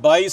22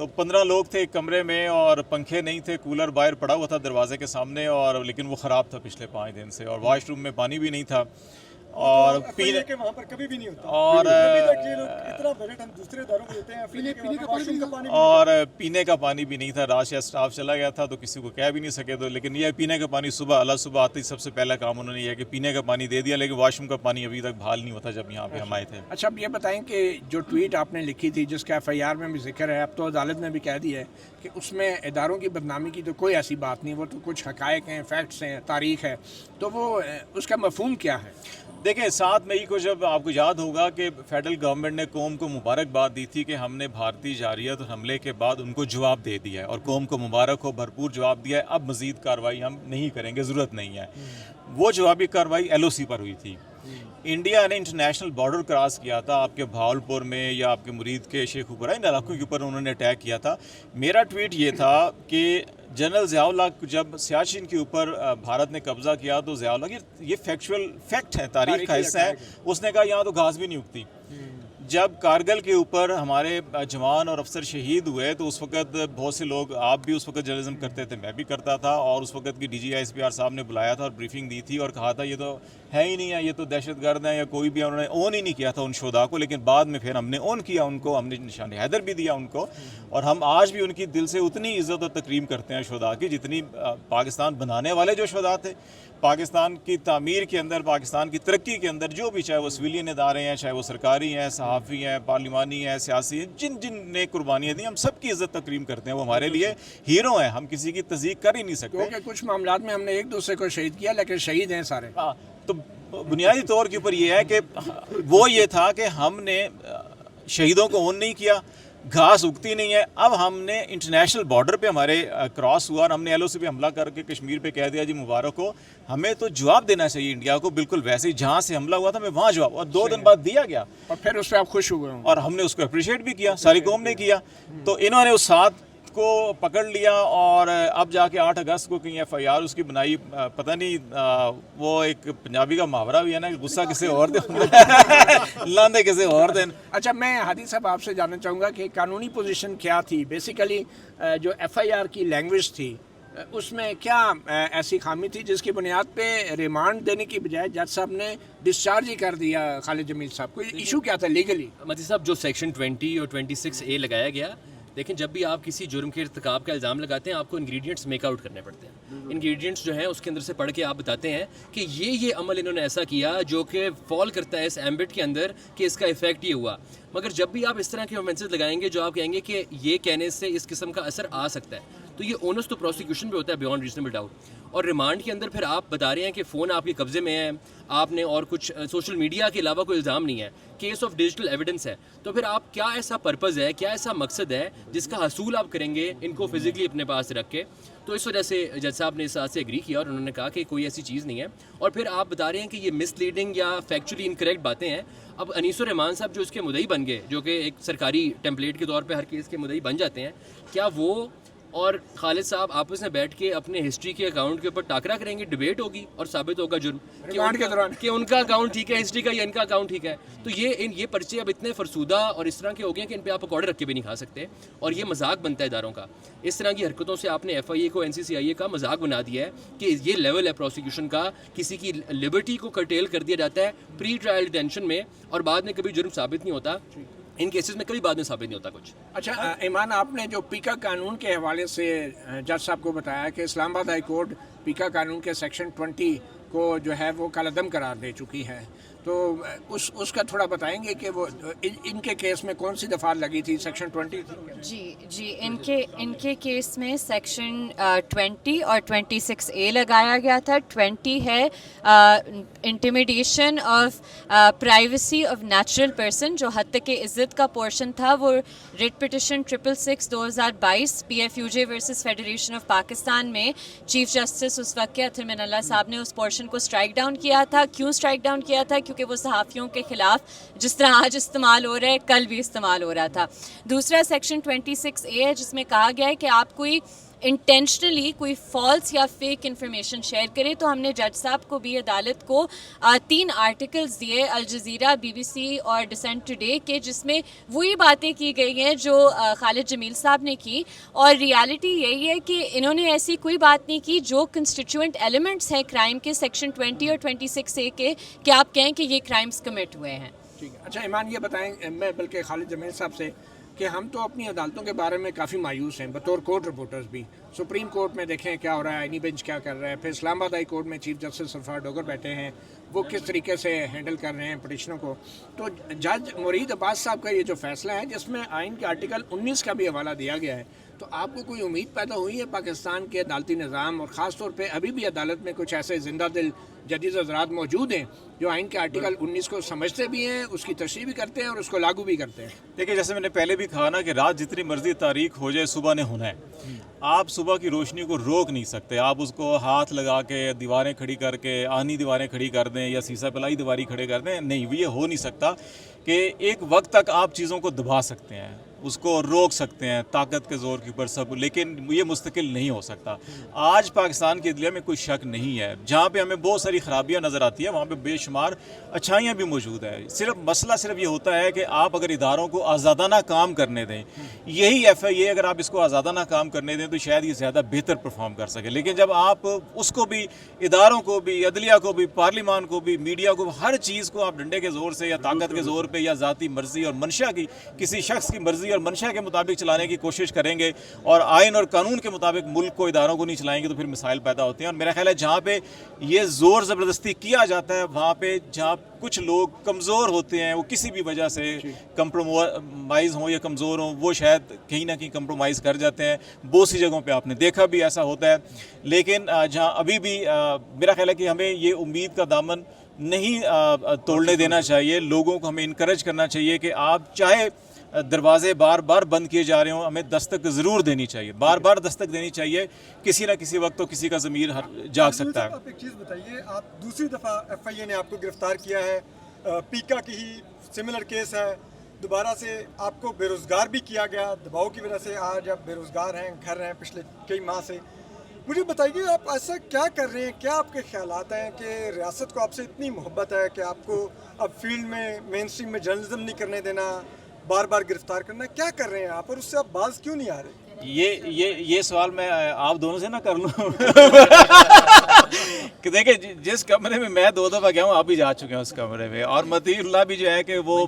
تو 15 لوگ تھے ایک کمرے میں اور پنکھے نہیں تھے, کولر باہر پڑا ہوا تھا دروازے کے سامنے, اور لیکن وہ خراب تھا پچھلے 5 دن سے, اور واش روم میں پانی بھی نہیں تھا, اور پینے کے وہاں پر کبھی بھی نہیں ہوتا, اور اتنا بجٹ ہم دوسرے اداروں کو دیتے ہیں, اور پینے کا پانی بھی نہیں تھا. رات سے اسٹاف چلا گیا تھا تو کسی کو کہہ بھی نہیں سکے, تو لیکن یہ پینے کا پانی صبح آتے ہی سب سے پہلا کام انہوں نے یہ کہ پینے کا پانی دے دیا, لیکن واش روم کا پانی ابھی تک بحال نہیں ہوتا جب یہاں پہ ہم آئے تھے. اچھا اب یہ بتائیں کہ جو ٹویٹ آپ نے لکھی تھی جس کا FIR میں بھی ذکر ہے, اب تو عدالت نے بھی کہہ دیا ہے کہ اس میں اداروں کی بدنامی کی تو کوئی ایسی بات نہیں, وہ تو کچھ حقائق ہیں, فیکٹس ہیں, تاریخ ہے, تو وہ اس کا مفہوم کیا ہے؟ دیکھیں 7 مئی کو جب آپ کو یاد ہوگا کہ فیڈرل گورنمنٹ نے قوم کو مبارکباد دی تھی کہ ہم نے بھارتی جارحیت اور حملے کے بعد ان کو جواب دے دیا ہے, اور قوم کو مبارک ہو, بھرپور جواب دیا ہے, اب مزید کارروائی ہم نہیں کریں گے, ضرورت نہیں ہے. وہ جوابی کارروائی LOC پر ہوئی تھی. انڈیا نے انٹرنیشنل بارڈر کراس کیا تھا آپ کے بھاولپور میں یا آپ کے مرید کے شیخ اوپر, ان علاقوں کے اوپر انہوں نے اٹیک کیا تھا. میرا ٹویٹ یہ تھا کہ جنرل ضیاء اللہ جب سیاچن کے اوپر بھارت نے قبضہ کیا تو ضیاء اللہ یہ فیکٹ ہے, تاریخ کا حصہ ہے, اس نے کہا یہاں تو گھاس بھی نہیں اگتی. جب کارگل کے اوپر ہمارے جوان اور افسر شہید ہوئے تو اس وقت بہت سے لوگ, آپ بھی اس وقت جرنلزم کرتے تھے, میں بھی کرتا تھا, اور اس وقت کی DG ISPR صاحب نے بلایا تھا اور بریفنگ دی تھی اور کہا تھا یہ تو ہے ہی نہیں ہے, یہ تو دہشت گرد ہیں یا کوئی بھی, انہوں نے اون ہی نہیں کیا تھا ان شہداء کو, لیکن بعد میں پھر ہم نے اون کیا ان کو, ہم نے نشان حیدر بھی دیا ان کو, اور ہم آج بھی ان کی دل سے اتنی عزت اور تکریم کرتے ہیں شہداء کی جتنی پاکستان بنانے والے جو شہداء تھے. پاکستان کی تعمیر کے اندر, پاکستان کی ترقی کے اندر جو بھی, چاہے وہ سویلین ادارے ہیں, چاہے وہ سرکاری ہیں, صحافی ہیں, پارلیمانی ہیں, سیاسی ہیں, جن نے قربانیاں دی, ہم سب کی عزت تکریم کرتے ہیں, وہ ہمارے لیے ہیرو ہیں, ہم کسی کی تصدیق کر ہی نہیں سکتے. کیونکہ کچھ معاملات میں ہم نے ایک دوسرے کو شہید کیا لیکن شہید ہیں سارے. تو بنیادی طور کے اوپر یہ ہے کہ وہ یہ تھا کہ ہم نے شہیدوں کو اون نہیں کیا, گھاس اگتی نہیں ہے. اب ہم نے انٹرنیشنل بارڈر پہ ہمارے کراس ہوا اور ہم نے LOC پہ حملہ کر کے کشمیر پہ کہہ دیا جی مبارک ہو, ہمیں تو جواب دینا چاہیے انڈیا کو, بالکل ویسے ہی جہاں سے حملہ ہوا تھا ہمیں وہاں جواب, اور 2 دن بعد دیا گیا, اور پھر اس پہ آپ خوش ہوئے ہوں, اور ہم نے اس کو اپریشیٹ بھی کیا, ساری قوم نے کیا. تو انہوں نے اس 7 کو پکڑ لیا, اور اب جا کے 8 اگست کو کہیں FIR اس کی بنائی, پتہ نہیں وہ ایک پنجابی کا محاورہ بھی ہے نا کہ غصہ کسی اور دے لاندے کسی اور دے. اچھا میں ہادی صاحب آپ سے جاننا چاہوں گا کہ قانونی پوزیشن کیا تھی, بیسیکلی جو FIR کی لینگویج تھی اس میں کیا ایسی خامی تھی جس کی بنیاد پہ ریمانڈ دینے کی بجائے جج صاحب نے ڈسچارج ہی کر دیا خالد جمیل صاحب کو؟ ایشو کیا تھا لیگلی؟ متی صاحب جو سیکشن 20 اور 26A لگایا گیا, لیکن جب بھی آپ کسی جرم کے ارتکاب کا الزام لگاتے ہیں آپ کو انگریڈینٹس میک آؤٹ کرنے پڑتے ہیں. انگریڈینٹس جو ہیں اس کے اندر سے پڑھ کے آپ بتاتے ہیں کہ یہ عمل انہوں نے ایسا کیا جو کہ فال کرتا ہے اس ایمبٹ کے اندر کہ اس کا ایفیکٹ یہ ہوا. مگر جب بھی آپ اس طرح کے اوفینسز لگائیں گے جو آپ کہیں گے کہ یہ کہنے سے اس قسم کا اثر آ سکتا ہے, تو یہ اونس تو پروسیکیوشن پہ ہوتا ہے بیانڈ ریزنیبل ڈاؤٹ. اور ریمانڈ کے اندر پھر آپ بتا رہے ہیں کہ فون آپ کے قبضے میں ہے, آپ نے اور کچھ سوشل میڈیا کے علاوہ کوئی الزام نہیں ہے, کیس آف ڈیجیٹل ایویڈنس ہے, تو پھر آپ کیا ایسا پرپز ہے, کیا ایسا مقصد ہے جس کا حصول آپ کریں گے ان کو فزیکلی اپنے پاس رکھ کے؟ تو اس وجہ سے جج صاحب نے اس بات سے ایگری کیا اور انہوں نے کہا کہ کوئی ایسی چیز نہیں ہے. اور پھر آپ بتا رہے ہیں کہ یہ مس لیڈنگ یا فیکچولی انکریکٹ باتیں ہیں. اب انیس الرحمان صاحب جو اس کے مدعی بن گئے, جو کہ ایک سرکاری ٹیمپلیٹ کے طور پہ ہر کیس کے مدعی بن جاتے ہیں, کیا وہ اور خالد صاحب آپس میں بیٹھ کے اپنے ہسٹری کے اکاؤنٹ کے اوپر ٹاکرا کریں گے, ڈیبیٹ ہوگی اور ثابت ہوگا جرم کہ ان کا اکاؤنٹ ٹھیک ہے ہسٹری کا یا ان کا اکاؤنٹ ٹھیک ہے؟ تو یہ پرچے اب اتنے فرسودہ اور اس طرح کے ہو گئے ہیں کہ ان پہ آپ پکوڑے رکھ کے بھی نہیں کھا سکتے, اور یہ مذاق بنتا ہے اداروں کا. اس طرح کی حرکتوں سے آپ نے FIA کو NCCIA کا مذاق بنا دیا ہے کہ یہ لیول ہے پروسیکیوشن کا, کسی کی لبرٹی کو کرٹیل کر دیا جاتا ہے پری ٹرائل ڈیٹینشن میں, اور بعد میں کبھی جرم ثابت نہیں ہوتا. ان کیسز میں کبھی بعد میں ثابت نہیں ہوتا کچھ. اچھا ایمان, آپ نے جو پیکا قانون کے حوالے سے جج صاحب کو بتایا کہ اسلام آباد ہائی کورٹ پیکا قانون کے سیکشن 20 کو جو ہے وہ کالعدم قرار دے چکی ہے, تو اس کا تھوڑا بتائیں گے کہ وہ ان کے کیس میں کون سی دفعات لگی تھی؟ سیکشن 20 تھی. جی ان کے کیس میں سیکشن 20 اور 26A لگایا گیا تھا. 20 ہے intimidation of privacy of natural person, جو حد تک عزت کا پورشن تھا وہ writ petition 666/2022 PFUJ versus federation of Pakistan میں چیف جسٹس اس وقت کے اطہر من اللہ صاحب نے اس پورشن کو اسٹرائک ڈاؤن کیا تھا. کیوں اسٹرائک ڈاؤن کیا تھا؟ کیونکہ وہ صحافیوں کے خلاف جس طرح آج استعمال ہو رہا ہے کل بھی استعمال ہو رہا تھا. دوسرا سیکشن 26A ہے جس میں کہا گیا ہے کہ آپ کوئی انٹینشنلی کوئی فالس یا فیک انفارمیشن شیئر کرے. تو ہم نے جج صاحب کو بھی عدالت کو 3 آرٹیکلز دیے الجزیرہ, BBC اور ڈسینٹ ٹوڈے کے, جس میں وہی باتیں کی گئی ہیں جو خالد جمیل صاحب نے کی. اور ریالٹی یہی ہے کہ انہوں نے ایسی کوئی بات نہیں کی جو کنسٹیٹیوئنٹ ایلیمنٹس ہیں کرائم کے سیکشن 20 اور 26A کے, کہ آپ کہیں کہ یہ کرائمز کمٹ ہوئے ہیں. ٹھیک ہے. اچھا ایمان یہ بتائیں, میں بلکہ خالد جمیل صاحب سے, کہ ہم تو اپنی عدالتوں کے بارے میں کافی مایوس ہیں بطور کورٹ رپورٹرز بھی. سپریم کورٹ میں دیکھیں کیا ہو رہا ہے, آئینی بینچ کیا کر رہا ہے, پھر اسلام آباد ہائی کورٹ میں چیف جسٹس سرفراز ڈوگر بیٹھے ہیں, وہ کس طریقے سے ہینڈل کر رہے ہیں پٹیشنوں کو. تو جج مرید عباس صاحب کا یہ جو فیصلہ ہے جس میں آئین کے آرٹیکل 19 کا بھی حوالہ دیا گیا ہے, تو آپ کو کوئی امید پیدا ہوئی ہے پاکستان کے عدالتی نظام, اور خاص طور پہ ابھی بھی عدالت میں کچھ ایسے زندہ دل جدید حضرات موجود ہیں جو آئین کے آرٹیکل 19 کو سمجھتے بھی ہیں, اس کی تشریح بھی کرتے ہیں اور اس کو لاگو بھی کرتے ہیں؟ دیکھیں جیسے میں نے پہلے بھی کہا نا کہ رات جتنی مرضی تاریک ہو جائے صبح نے ہونا ہے. آپ صبح کی روشنی کو روک نہیں سکتے. آپ اس کو ہاتھ لگا کے دیواریں کھڑی کر کے آہنی دیواریں کھڑی کر دیں یا سیسا پلائی دیواری کھڑے کر دیں, نہیں, یہ ہو نہیں سکتا. کہ ایک وقت تک آپ چیزوں کو دبا سکتے ہیں, اس کو روک سکتے ہیں طاقت کے زور کے اوپر سب, لیکن یہ مستقل نہیں ہو سکتا. آج پاکستان کے عدلیہ میں کوئی شک نہیں ہے, جہاں پہ ہمیں بہت ساری خرابیاں نظر آتی ہیں وہاں پہ بے شمار اچھائیاں بھی موجود ہیں. مسئلہ صرف یہ ہوتا ہے کہ آپ اگر اداروں کو آزادانہ کام کرنے دیں, یہی FIA اگر آپ اس کو آزادانہ کام کرنے دیں تو شاید یہ زیادہ بہتر پرفارم کر سکے. لیکن جب آپ اس کو بھی, اداروں کو بھی, عدلیہ کو بھی, پارلیمان کو بھی, میڈیا کو, ہر چیز کو آپ ڈنڈے کے زور سے یا طاقت کے زور پہ یا ذاتی مرضی اور منشا کی, کسی شخص کی مرضی اور منشا کے مطابق چلانے کی کوشش کریں گے اور آئین اور قانون کے مطابق ملک کو, اداروں کو نہیں چلائیں گے, تو پھر مسائل پیدا ہوتے ہیں. اور میرا خیال ہے جہاں پہ یہ زور زبردستی کیا جاتا ہے, وہاں پہ جہاں کچھ لوگ کمزور ہوتے ہیں, وہ کسی بھی وجہ سے کمپرومائز ہوں یا کمزور ہوں, وہ شاید کہیں نہ کہیں کمپرومائز کر جاتے ہیں. بہت سی جگہوں پہ آپ نے دیکھا بھی ایسا ہوتا ہے. لیکن جہاں ابھی بھی میرا خیال ہے کہ ہمیں یہ امید کا دامن نہیں توڑنے دینا چاہیے. لوگوں کو ہمیں انکریج کرنا چاہیے کہ آپ چاہے دروازے بار بار بند کیے جا رہے ہوں, ہمیں دستک ضرور دینی چاہیے, بار بار دستک دینی چاہیے. کسی نہ کسی وقت تو کسی کا ضمیر جاگ سکتا ہے. آپ ایک چیز بتائیے, آپ دوسری دفعہ FIA نے آپ کو گرفتار کیا ہے, پیکا کی ہی سملر کیس ہے, دوبارہ سے آپ کو بے روزگار بھی کیا گیا, دباؤ کی وجہ سے آج آپ بے روزگار ہیں, گھر رہے ہیں پچھلے کئی ماہ سے. مجھے بتائیے آپ ایسا کیا کر رہے ہیں, کیا آپ کے خیالات ہیں کہ ریاست کو آپ سے اتنی محبت ہے کہ آپ کو اب فیلڈ میں مین اسٹریم میں جرنلزم نہیں کرنے دینا, بار بار گرفتار کرنا, کیا کر رہے ہیں آپ, اور اس سے آپ باز کیوں نہیں آ رہے؟ یہ سوال میں آپ دونوں سے نہ کر لوں کہ دیکھیں جس کمرے میں میں 2 دفعہ گیا ہوں آپ بھی جا چکے ہیں اس کمرے میں, اور متی اللہ بھی جو ہے کہ وہ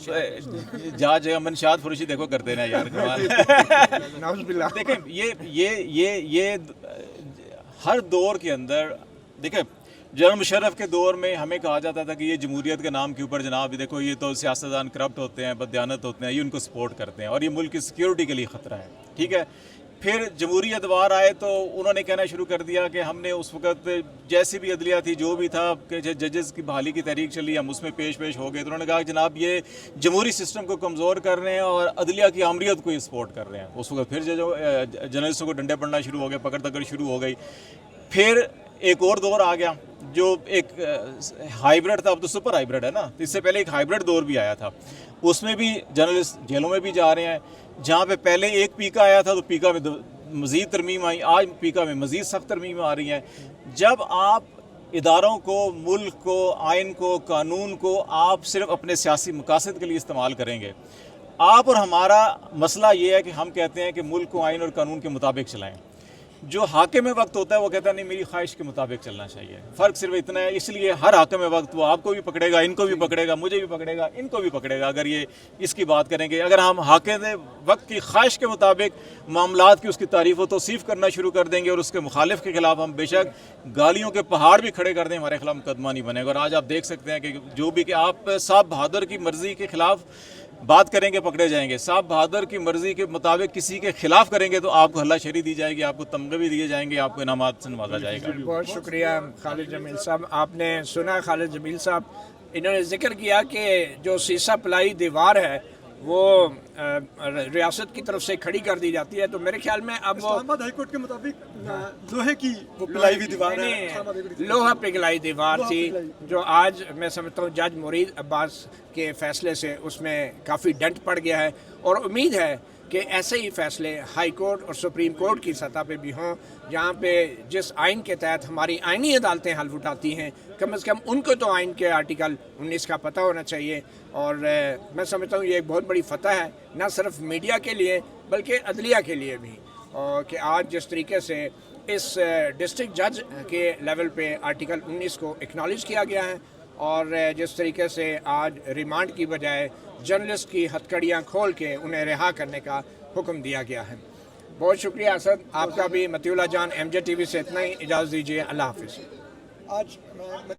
جاج منشیات فروشی دیکھو کرتے ہیں یار کمال. دیکھیں یہ ہر دور کے اندر, دیکھیں جنرل مشرف کے دور میں ہمیں کہا جاتا تھا کہ یہ جمہوریت کے نام کے اوپر جناب دیکھو یہ تو سیاستدان کرپٹ ہوتے ہیں, بددیانت ہوتے ہیں, یہ ان کو سپورٹ کرتے ہیں اور یہ ملک کی سیکیورٹی کے لیے خطرہ ہے. ٹھیک ہے, پھر جمہوری ادوار آئے تو انہوں نے کہنا شروع کر دیا کہ ہم نے اس وقت جیسی بھی عدلیہ تھی, جو بھی تھا, کہ ججز کی بحالی کی تحریک چلی, ہم اس میں پیش ہو گئے. تو انہوں نے کہا کہ جناب یہ جمہوری سسٹم کو کمزور کر رہے ہیں اور عدلیہ کی آمریت کو یہ سپورٹ کر رہے ہیں. اس وقت پھر جرنلسٹوں کو ڈنڈے پڑنا شروع ہو گئے, پکڑ دکڑ شروع ہو گئی. پھر ایک اور دور آ گیا جو ایک ہائیبرڈ تھا, اب تو سپر ہائیبرڈ ہے نا, اس سے پہلے ایک ہائیبرڈ دور بھی آیا تھا. اس میں بھی جرنلسٹ جیلوں میں بھی جا رہے ہیں. جہاں پہ پہلے ایک پیکا آیا تھا تو پیکا میں مزید ترمیم آئی, آج پیکا میں مزید سخت ترمیم آ رہی ہیں. جب آپ اداروں کو, ملک کو, آئین کو, قانون کو آپ صرف اپنے سیاسی مقاصد کے لیے استعمال کریں گے, آپ اور ہمارا مسئلہ یہ ہے کہ ہم کہتے ہیں کہ ملک کو آئین اور قانون کے مطابق چلائیں. جو حاکم وقت ہوتا ہے وہ کہتا ہے نہیں میری خواہش کے مطابق چلنا چاہیے. فرق صرف اتنا ہے, اس لیے ہر حاکم وقت وہ آپ کو بھی پکڑے گا, ان کو بھی پکڑے گا, مجھے بھی پکڑے گا, ان کو بھی پکڑے گا اگر یہ اس کی بات کریں گے. اگر ہم حاکم وقت کی خواہش کے مطابق معاملات کی اس کی تعریف و توصیف کرنا شروع کر دیں گے اور اس کے مخالف کے خلاف ہم بے شک گالیوں کے پہاڑ بھی کھڑے کر دیں, ہمارے خلاف مقدمہ نہیں بنے گا. اور آج آپ دیکھ سکتے ہیں کہ جو بھی کہ آپ صاحب بہادر کی مرضی کے خلاف بات کریں گے پکڑے جائیں گے, صاحب بہادر کی مرضی کے مطابق کسی کے خلاف کریں گے تو آپ کو ہلہ شہری دی جائے گی, آپ کو تمغے بھی دیے جائیں گے, آپ کو انعامات سے نوازا جائے گا. بہت شکریہ خالد جمیل صاحب. آپ نے سنا خالد جمیل صاحب, انہوں نے ذکر کیا کہ جو سیسا پلائی دیوار ہے وہ ریاست کی طرف سے کھڑی کر دی جاتی ہے. تو میرے خیال میں اب اسلام آباد ہائی کورٹ کے مطابق لوہے کی وہ پلائی ہوئی دیوار ہے, لوہا پگھلائی دیوار تھی, جو آج میں سمجھتا ہوں جج مرید عباس کے فیصلے سے اس میں کافی ڈنٹ پڑ گیا ہے. اور امید ہے کہ ایسے ہی فیصلے ہائی کورٹ اور سپریم کورٹ کی سطح پہ بھی ہوں، جہاں پہ جس آئین کے تحت ہماری آئینی عدالتیں حلف اٹھاتی ہیں، کم از کم ان کو تو آئین کے آرٹیکل 19 کا پتہ ہونا چاہیے. اور میں سمجھتا ہوں یہ ایک بہت بڑی فتح ہے، نہ صرف میڈیا کے لیے بلکہ عدلیہ کے لیے بھی، اور کہ آج جس طریقے سے اس ڈسٹرکٹ جج کے لیول پہ آرٹیکل 19 کو اکنالج کیا گیا ہے، اور جس طریقے سے آج ریمانڈ کی بجائے جرنلسٹ کی ہتھکڑیاں کھول کے انہیں رہا کرنے کا حکم دیا گیا ہے. بہت شکریہ اسد آپ کا بھی. مطیع اللہ جان، MJ TV سے اتنا ہی، اجازت دیجیے. اللہ حافظ. آج میں